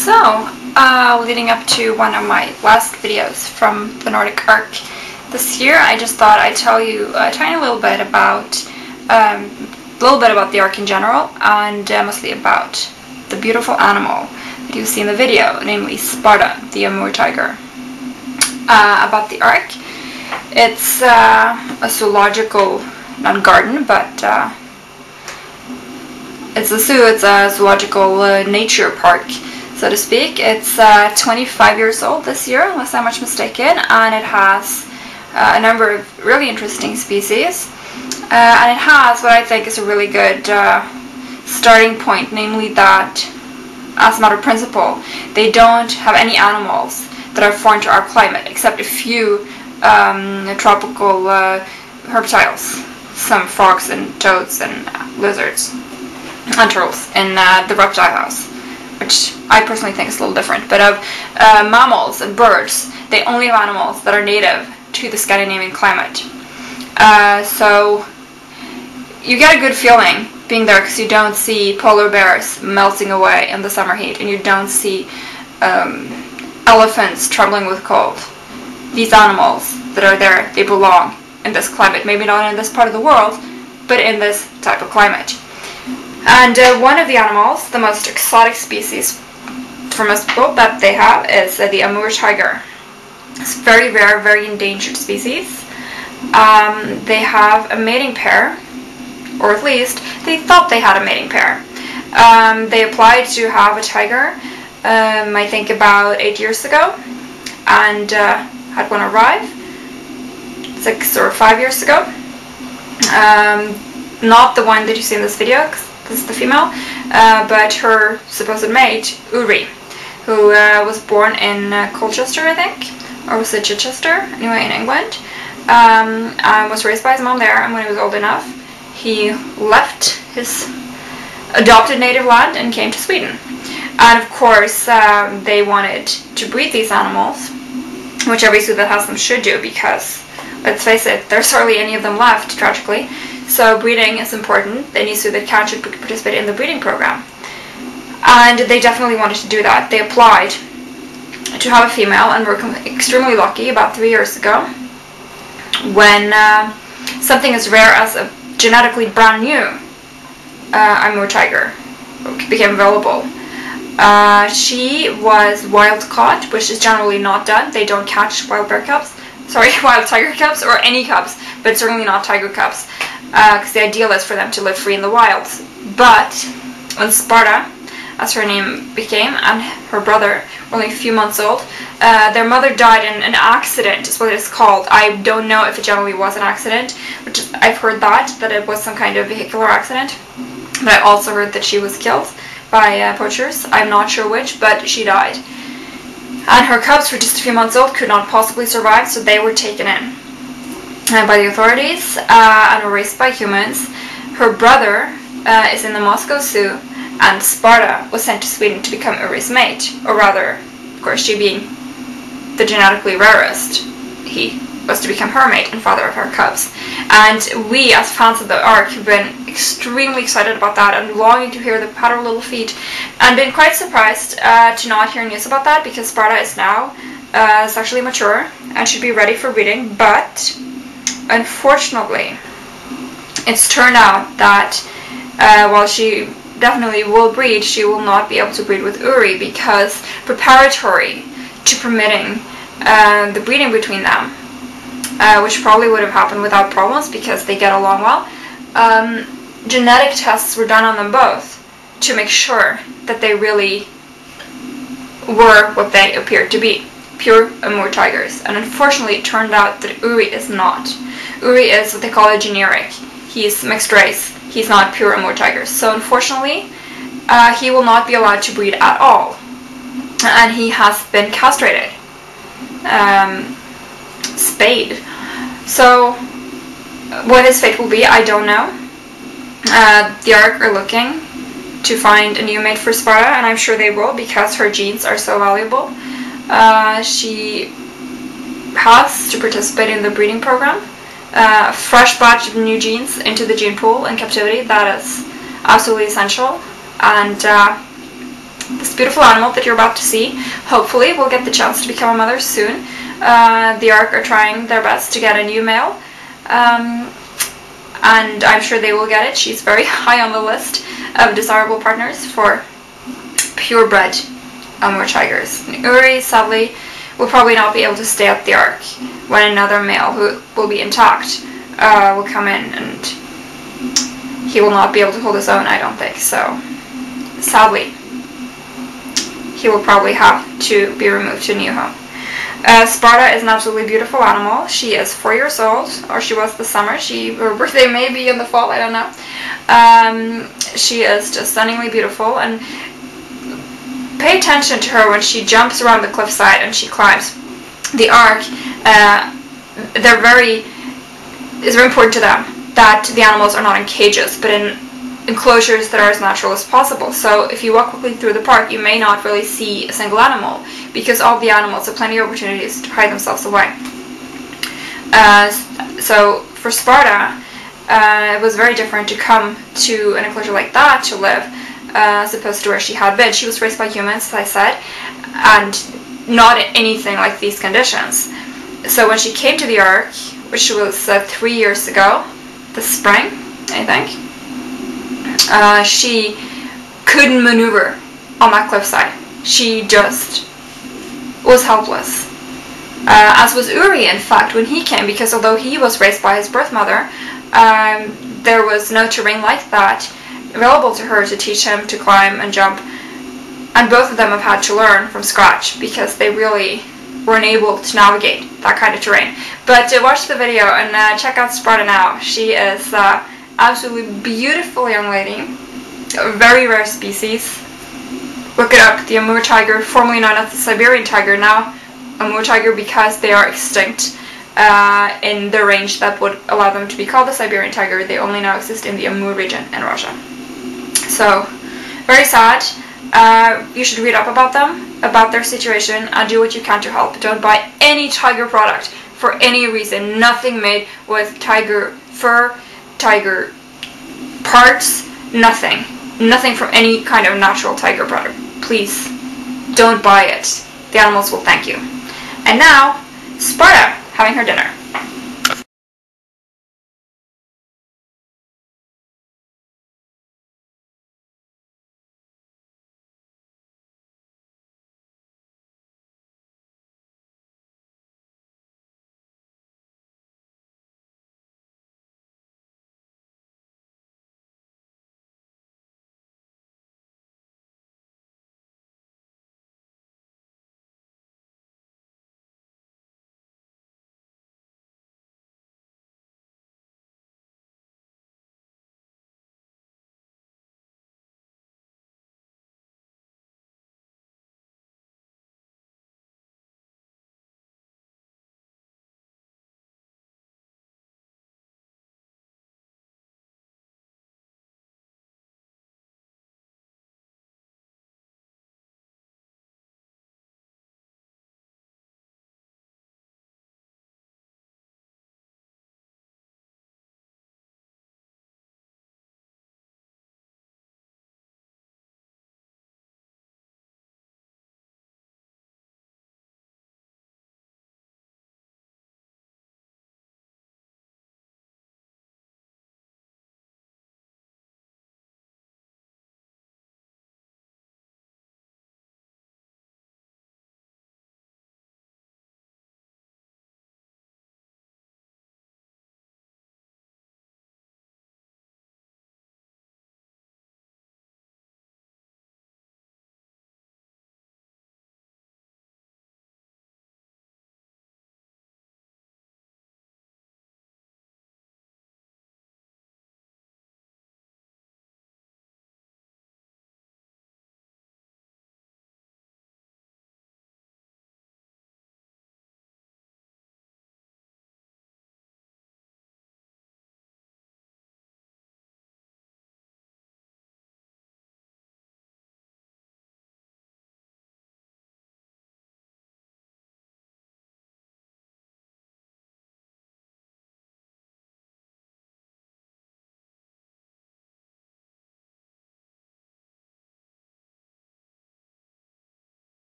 So, leading up to one of my last videos from the Nordic Ark this year, I just thought I'd tell you a tiny little bit about the Ark in general, and mostly about the beautiful animal that you see in the video, namely Sparta the Amur tiger. About the Ark, it's a zoological, not garden, but it's a zoo. It's a zoological nature park, so to speak. It's 25 years old this year, unless I'm much mistaken, and it has a number of really interesting species. And it has what I think is a really good starting point, namely that, as a matter of principle, they don't have any animals that are foreign to our climate, except a few tropical reptiles, some frogs and toads and lizards and turtles in the reptile house, which I personally think is a little different. But of mammals and birds, they only have animals that are native to the Scandinavian climate. So you get a good feeling being there, because you don't see polar bears melting away in the summer heat, and you don't see elephants trembling with cold. These animals that are there, they belong in this climate. Maybe not in this part of the world, but in this type of climate. And one of the animals, the most exotic species for most people that they have, is the Amur tiger. It's a very rare, very endangered species. They have a mating pair, or at least they thought they had a mating pair. They applied to have a tiger, I think about 8 years ago, and had one arrive 6 or 5 years ago. Not the one that you see in this video, because this is the female, but her supposed mate, Uri, who was born in Colchester, I think, or was it Chichester? Anyway, in England. Was raised by his mom there, and when he was old enough, he left his adopted native land and came to Sweden. And of course, they wanted to breed these animals, which every zoo that has them should do, because, let's face it, there's hardly any of them left, tragically. So breeding is important. Any zoo that can should participate in the breeding program. And they definitely wanted to do that. They applied to have a female, and were extremely lucky about 3 years ago, when something as rare as a genetically brand new Amur tiger became available. She was wild caught, which is generally not done. They don't catch wild tiger cubs, or any cubs, but certainly not tiger cubs, because the ideal is for them to live free in the wild. But when Sparta, as her name became, and her brother were only a few months old, their mother died in an accident, is what it's called. I don't know if it generally was an accident, which I've heard that it was some kind of vehicular accident, but I also heard that she was killed by poachers. I'm not sure which, but she died. And her cubs were just a few months old, could not possibly survive, so they were taken in by the authorities and were raised by humans. Her brother is in the Moscow Zoo, and Sparta was sent to Sweden to become Uri's mate, or rather, of course, she being the genetically rarest, he was to become her mate and father of her cubs. And we, as fans of the Ark, have been extremely excited about that, and longing to hear the patter of little feet, and been quite surprised to not hear news about that, because Sparta is now sexually mature and should be ready for breeding. But unfortunately, it's turned out that while she definitely will breed, she will not be able to breed with Uri, because preparatory to permitting the breeding between them, which probably would have happened without problems because they get along well, genetic tests were done on them both to make sure that they really were what they appeared to be, pure Amur tigers. And unfortunately, it turned out that Uri is not. Uri is what they call a generic. He's mixed race. He's not pure Amur tigers. So unfortunately, he will not be allowed to breed at all. And he has been castrated. Spayed. So what his fate will be, I don't know. The Ark are looking to find a new mate for Sparta, and I'm sure they will, because her genes are so valuable. She has to participate in the breeding program. A fresh batch of new genes into the gene pool in captivity, that is absolutely essential. And this beautiful animal that you're about to see, hopefully, will get the chance to become a mother soon. The Ark are trying their best to get a new male, and I'm sure they will get it. She's very high on the list of desirable partners for purebred Amur tigers. And Uri, sadly, will probably not be able to stay at the Ark when another male, who will be intact, will come in, and he will not be able to hold his own, I don't think. So, sadly, he will probably have to be removed to a new home. Sparta is an absolutely beautiful animal. She is 4 years old, or she was this summer. Her birthday may be in the fall, I don't know. She is just stunningly beautiful, and pay attention to her when she jumps around the cliffside and she climbs. The Ark, it's very important to them that the animals are not in cages, but in enclosures that are as natural as possible. So if you walk quickly through the park, you may not really see a single animal, because all the animals have plenty of opportunities to hide themselves away. So for Sparta, it was very different to come to an enclosure like that to live, as opposed to where she had been. She was raised by humans, as I said, and not in anything like these conditions. So when she came to the Ark, which was 3 years ago, this spring, I think, she couldn't maneuver on that cliffside. She just was helpless. As was Uri, in fact, when he came, because although he was raised by his birth mother, there was no terrain like that available to her to teach him to climb and jump. And both of them have had to learn from scratch, because they really weren't able to navigate that kind of terrain. But watch the video and check out Sparta now. She is absolutely beautiful young lady, a very rare species. Look it up, the Amur tiger, formerly known as the Siberian tiger, now Amur tiger because they are extinct in the range that would allow them to be called the Siberian tiger. They only now exist in the Amur region in Russia. So, very sad. You should read up about them, about their situation, and do what you can to help. Don't buy any tiger product for any reason. Nothing made with tiger fur, tiger parts, nothing. Nothing from any kind of natural tiger product. Please, don't buy it. The animals will thank you. And now, Sparta having her dinner.